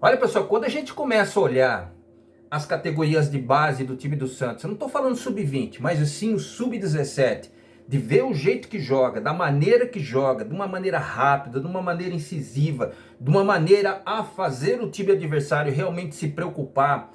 Olha, pessoal, quando a gente começa a olhar as categorias de base do time do Santos, eu não estou falando sub-20, mas sim o sub-17, de ver o jeito que joga, da maneira que joga, de uma maneira rápida, de uma maneira incisiva, de uma maneira a fazer o time adversário realmente se preocupar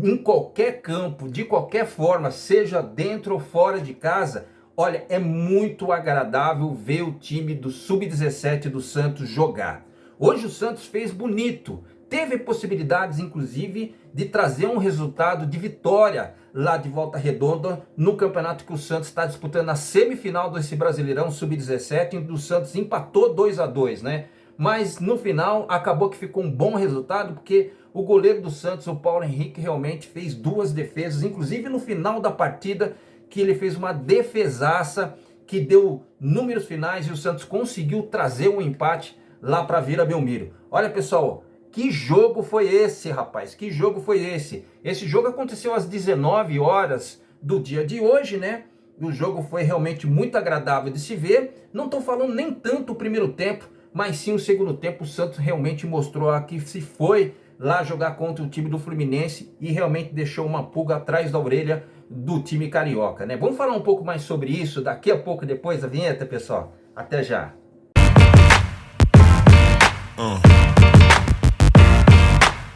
em qualquer campo, de qualquer forma, seja dentro ou fora de casa. Olha, é muito agradável ver o time do sub-17 do Santos jogar. Hoje o Santos fez bonito, teve possibilidades inclusive de trazer um resultado de vitória lá de Volta Redonda no campeonato que o Santos está disputando na semifinal desse Brasileirão Sub-17, onde o Santos empatou 2-2, né? Mas no final acabou que ficou um bom resultado, porque o goleiro do Santos, o Paulo Henrique, realmente fez duas defesas, inclusive no final da partida, que ele fez uma defesaça que deu números finais e o Santos conseguiu trazer um empate lá para Vila Belmiro. Olha, pessoal, que jogo foi esse, rapaz? Que jogo foi esse? Esse jogo aconteceu às 19 horas do dia de hoje, né? O jogo foi realmente muito agradável de se ver. Não estou falando nem tanto o primeiro tempo, mas sim o segundo tempo. O Santos realmente mostrou que se foi lá jogar contra o time do Fluminense e realmente deixou uma pulga atrás da orelha do time carioca, né? Vamos falar um pouco mais sobre isso daqui a pouco, depois da vinheta, pessoal. Até já.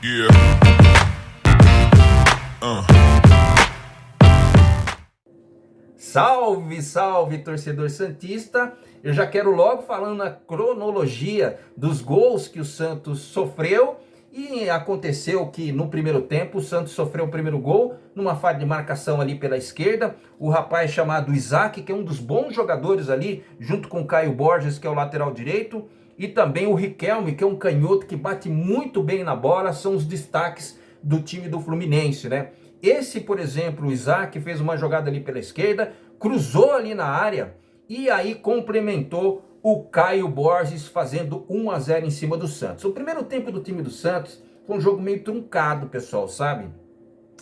Yeah. Salve, salve, torcedor santista. Eu já quero logo falando na cronologia dos gols que o Santos sofreu. E aconteceu que no primeiro tempo o Santos sofreu o primeiro gol numa falha de marcação ali pela esquerda. O rapaz chamado Isaac, que é um dos bons jogadores ali, junto com o Caio Borges, que é o lateral direito, e também o Riquelme, que é um canhoto que bate muito bem na bola, são os destaques do time do Fluminense, né? Esse, por exemplo, o Isaac fez uma jogada ali pela esquerda, cruzou ali na área e aí complementou o Caio Borges fazendo 1-0 em cima do Santos. O primeiro tempo do time do Santos foi um jogo meio truncado, pessoal, sabe?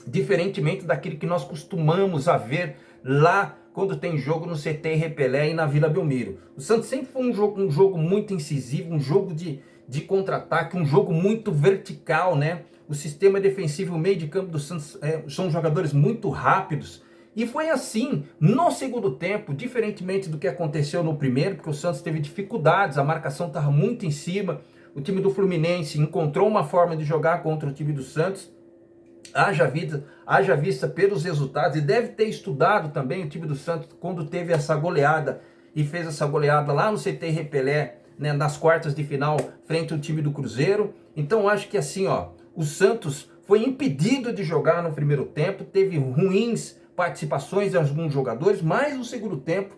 Diferentemente daquilo que nós costumamos a ver lá quando tem jogo no CT Repelé e na Vila Belmiro. O Santos sempre foi um jogo muito incisivo, um jogo de contra-ataque, um jogo muito vertical, né? O sistema defensivo, o meio de campo do Santos são jogadores muito rápidos. E foi assim no segundo tempo, diferentemente do que aconteceu no primeiro, porque o Santos teve dificuldades, a marcação estava muito em cima. O time do Fluminense encontrou uma forma de jogar contra o time do Santos. Haja vista pelos resultados, e deve ter estudado também o time do Santos quando teve essa goleada e fez essa goleada lá no CT Repelé, né, nas quartas de final, frente ao time do Cruzeiro. Então acho que assim, ó, o Santos foi impedido de jogar no primeiro tempo, teve ruins participações de alguns jogadores, mas no segundo tempo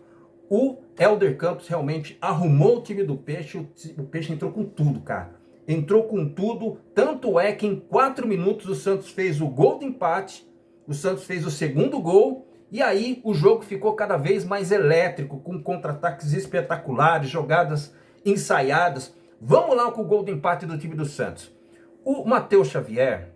o Helder Campos realmente arrumou o time do Peixe. O Peixe entrou com tudo, cara. Entrou com tudo, tanto é que em 4 minutos o Santos fez o gol de empate, o Santos fez o segundo gol, e aí o jogo ficou cada vez mais elétrico, com contra-ataques espetaculares, jogadas ensaiadas. Vamos lá com o gol de empate do time do Santos. O Matheus Xavier,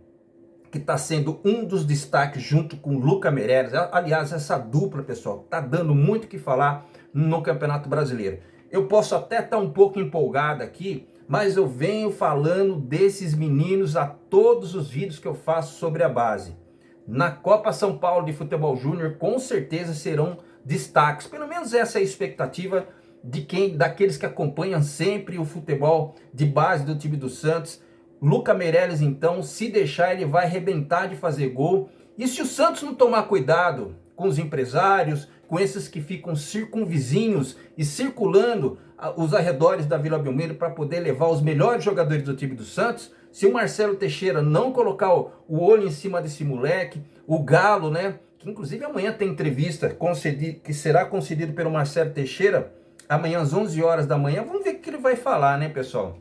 que está sendo um dos destaques junto com o Lucas Meireles, aliás, essa dupla, pessoal, está dando muito o que falar no Campeonato Brasileiro. Eu posso até estar um pouco empolgado aqui, mas eu venho falando desses meninos a todos os vídeos que eu faço sobre a base. Na Copa São Paulo de Futebol Júnior, com certeza serão destaques. Pelo menos essa é a expectativa daqueles que acompanham sempre o futebol de base do time do Santos. Lucas Meireles, então, se deixar, ele vai arrebentar de fazer gol. E se o Santos não tomar cuidado com os empresários, com esses que ficam circunvizinhos e circulando os arredores da Vila Belmiro para poder levar os melhores jogadores do time do Santos, se o Marcelo Teixeira não colocar o olho em cima desse moleque, o Galo, né, que inclusive amanhã tem entrevista que será concedido pelo Marcelo Teixeira, amanhã às 11 horas da manhã, vamos ver o que ele vai falar, né, pessoal?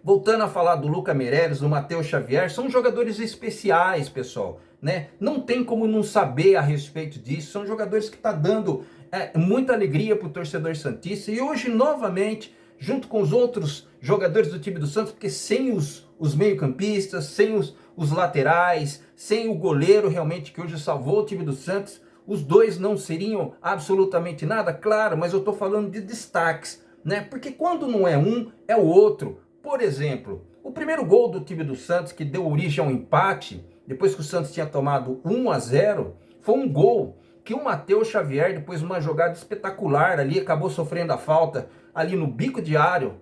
Voltando a falar do Lucas Meireles, do Matheus Xavier, são jogadores especiais, pessoal, né? Não tem como não saber a respeito disso. São jogadores que estão dando muita alegria para o torcedor santista. E hoje, novamente, junto com os outros jogadores do time do Santos, porque sem os meio-campistas, sem os laterais, sem o goleiro realmente que hoje salvou o time do Santos, os dois não seriam absolutamente nada, claro, mas eu estou falando de destaques, né? Porque quando não é um, é o outro. Por exemplo, O primeiro gol do time do Santos, que deu origem ao empate, depois que o Santos tinha tomado 1-0, foi um gol que o Matheus Xavier, depois de uma jogada espetacular ali, acabou sofrendo a falta ali no bico de área,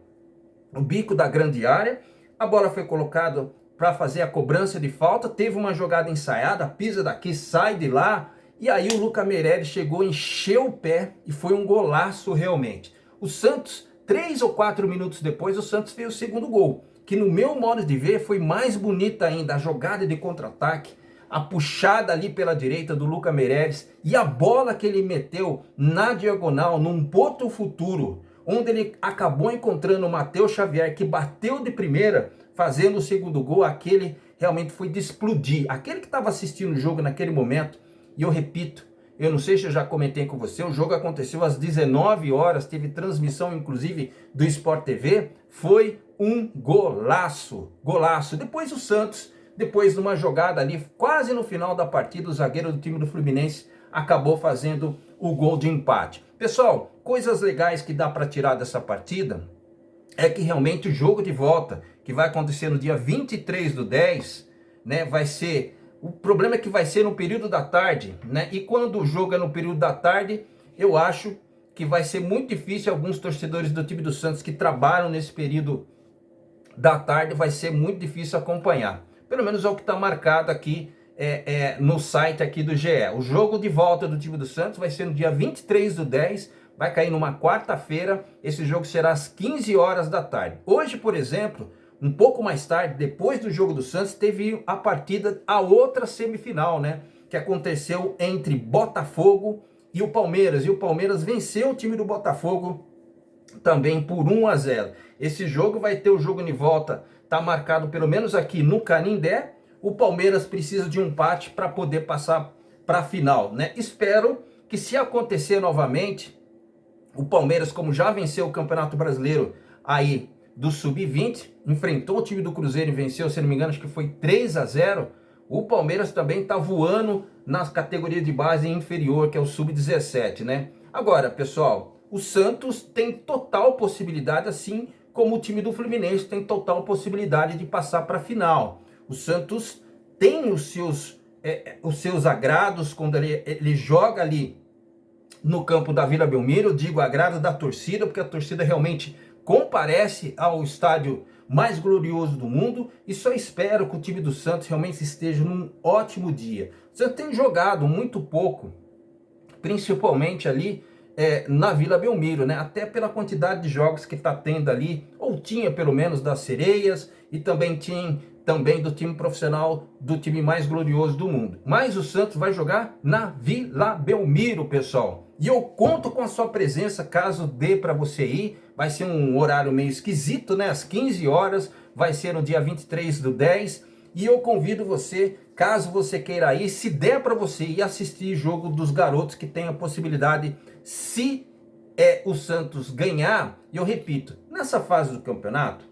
no bico da grande área. A bola foi colocada para fazer a cobrança de falta, teve uma jogada ensaiada, pisa daqui, sai de lá, e aí o Lucas Meireles chegou, encheu o pé e foi um golaço realmente. O Santos, 3 ou 4 minutos depois, o Santos fez o segundo gol, que no meu modo de ver foi mais bonita ainda, a jogada de contra-ataque, a puxada ali pela direita do Lucas Meireles e a bola que ele meteu na diagonal, num ponto futuro, onde ele acabou encontrando o Matheus Xavier, que bateu de primeira, fazendo o segundo gol. Aquele realmente foi de explodir. Aquele que estava assistindo o jogo naquele momento, e eu repito, eu não sei se eu já comentei com você, o jogo aconteceu às 19 horas, teve transmissão inclusive do Sport TV, foi um golaço, golaço. Depois o Santos, depois de uma jogada ali, quase no final da partida, o zagueiro do time do Fluminense acabou fazendo o gol de empate. Pessoal, coisas legais que dá para tirar dessa partida é que realmente o jogo de volta, que vai acontecer no dia 23/10, né, vai ser... O problema é que vai ser no período da tarde, né? E quando o jogo é no período da tarde, eu acho que vai ser muito difícil. Alguns torcedores do time do Santos que trabalham nesse período da tarde, vai ser muito difícil acompanhar. Pelo menos é o que está marcado aqui no site aqui do GE. O jogo de volta do time do Santos vai ser no dia 23/10, vai cair numa quarta-feira. Esse jogo será às 15 horas da tarde. Hoje, por exemplo, um pouco mais tarde, depois do jogo do Santos, teve a partida, a outra semifinal, né? Que aconteceu entre Botafogo e o Palmeiras. E o Palmeiras venceu o time do Botafogo também por 1-0. Esse jogo vai ter o jogo de volta, tá marcado pelo menos aqui no Canindé. O Palmeiras precisa de um empate para poder passar para a final, né? Espero que, se acontecer novamente, o Palmeiras, como já venceu o Campeonato Brasileiro aí do Sub-20, enfrentou o time do Cruzeiro e venceu, se não me engano, acho que foi 3-0. O Palmeiras também está voando nas categorias de base inferior, que é o Sub-17, né? Agora, pessoal, o Santos tem total possibilidade, assim como o time do Fluminense tem total possibilidade de passar para a final. O Santos tem os seus agrados quando ele joga ali no campo da Vila Belmiro. Eu digo agrado da torcida, porque a torcida realmente comparece ao estádio mais glorioso do mundo, e só espero que o time do Santos realmente esteja num ótimo dia. O Santos tem jogado muito pouco, principalmente ali na Vila Belmiro, né? Até pela quantidade de jogos que está tendo ali, ou tinha pelo menos das Sereias, e também tinha do time profissional, do time mais glorioso do mundo. Mas o Santos vai jogar na Vila Belmiro, pessoal. E eu conto com a sua presença, caso dê para você ir. Vai ser um horário meio esquisito, né? Às 15 horas, vai ser no dia 23/10. E eu convido você, caso você queira ir, se der para você ir assistir jogo dos garotos, que tem a possibilidade, se o Santos ganhar. E eu repito, nessa fase do campeonato,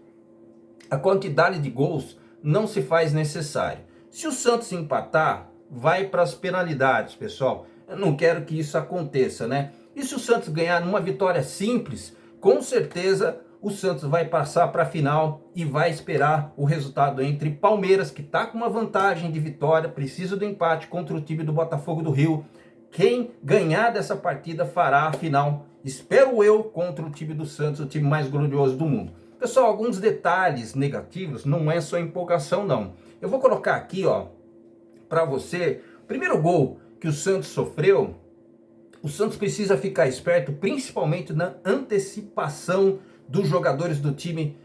a quantidade de gols não se faz necessário. Se o Santos empatar, vai para as penalidades, pessoal. Eu não quero que isso aconteça, né? E se o Santos ganhar numa vitória simples, com certeza o Santos vai passar para a final e vai esperar o resultado entre Palmeiras, que está com uma vantagem de vitória, precisa do empate contra o time do Botafogo do Rio. Quem ganhar dessa partida fará a final, espero eu, contra o time do Santos, o time mais glorioso do mundo. Pessoal, alguns detalhes negativos, não é só empolgação não. Eu vou colocar aqui, ó, para você, o primeiro gol que o Santos sofreu. O Santos precisa ficar esperto, principalmente na antecipação dos jogadores do time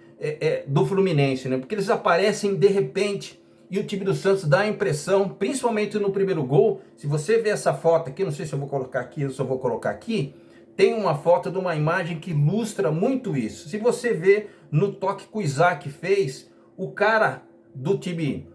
do Fluminense, né? Porque eles aparecem de repente e o time do Santos dá a impressão, principalmente no primeiro gol. Se você ver essa foto aqui, não sei se eu vou colocar aqui, eu só vou colocar aqui, tem uma foto de uma imagem que ilustra muito isso. Se você ver no toque que o Isaac fez, o cara do time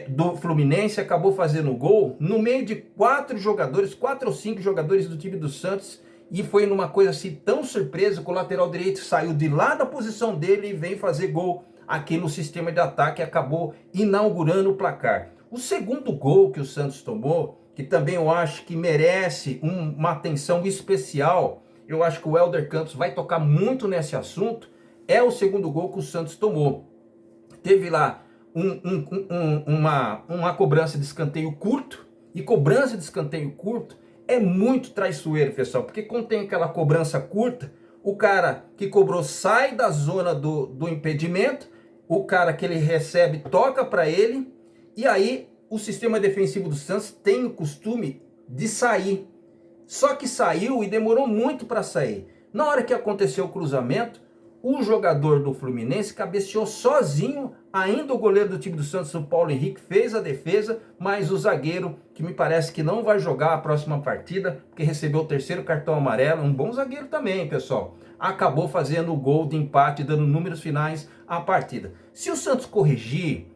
do Fluminense acabou fazendo o gol no meio de 4 ou 5 jogadores do time do Santos, e foi numa coisa assim tão surpresa que o lateral direito saiu de lá da posição dele e veio fazer gol aqui no sistema de ataque e acabou inaugurando o placar. O segundo gol que o Santos tomou, que também eu acho que merece uma atenção especial, eu acho que o Helder Campos vai tocar muito nesse assunto, é o segundo gol que o Santos tomou. teve lá uma cobrança de escanteio curto, e cobrança de escanteio curto é muito traiçoeiro, pessoal, porque quando tem aquela cobrança curta, o cara que cobrou sai da zona do impedimento, o cara que ele recebe toca para ele, e aí o sistema defensivo do Santos tem o costume de sair. Só que saiu e demorou muito para sair. Na hora que aconteceu o cruzamento, o jogador do Fluminense cabeceou sozinho, ainda o goleiro do time do Santos, o Paulo Henrique, fez a defesa, mas o zagueiro, que me parece que não vai jogar a próxima partida, porque recebeu o terceiro cartão amarelo, um bom zagueiro também, pessoal, acabou fazendo o gol de empate, dando números finais à partida. Se o Santos corrigir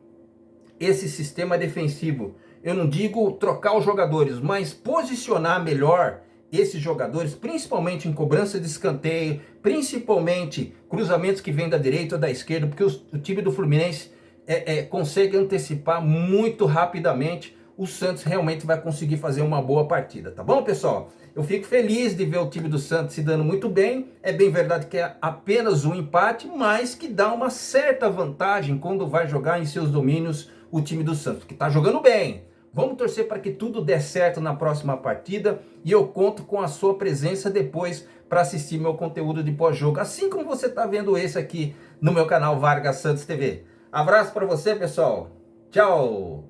esse sistema defensivo, eu não digo trocar os jogadores, mas posicionar melhor esses jogadores, principalmente em cobrança de escanteio, principalmente cruzamentos que vêm da direita ou da esquerda, porque o time do Fluminense consegue antecipar muito rapidamente. O Santos realmente vai conseguir fazer uma boa partida, tá bom, pessoal? Eu fico feliz de ver o time do Santos se dando muito bem. É bem verdade que é apenas um empate, mas que dá uma certa vantagem quando vai jogar em seus domínios o time do Santos, que está jogando bem. Vamos torcer para que tudo dê certo na próxima partida, e eu conto com a sua presença depois para assistir meu conteúdo de pós-jogo, assim como você está vendo esse aqui no meu canal Vargas Santos TV. Abraço para você, pessoal. Tchau!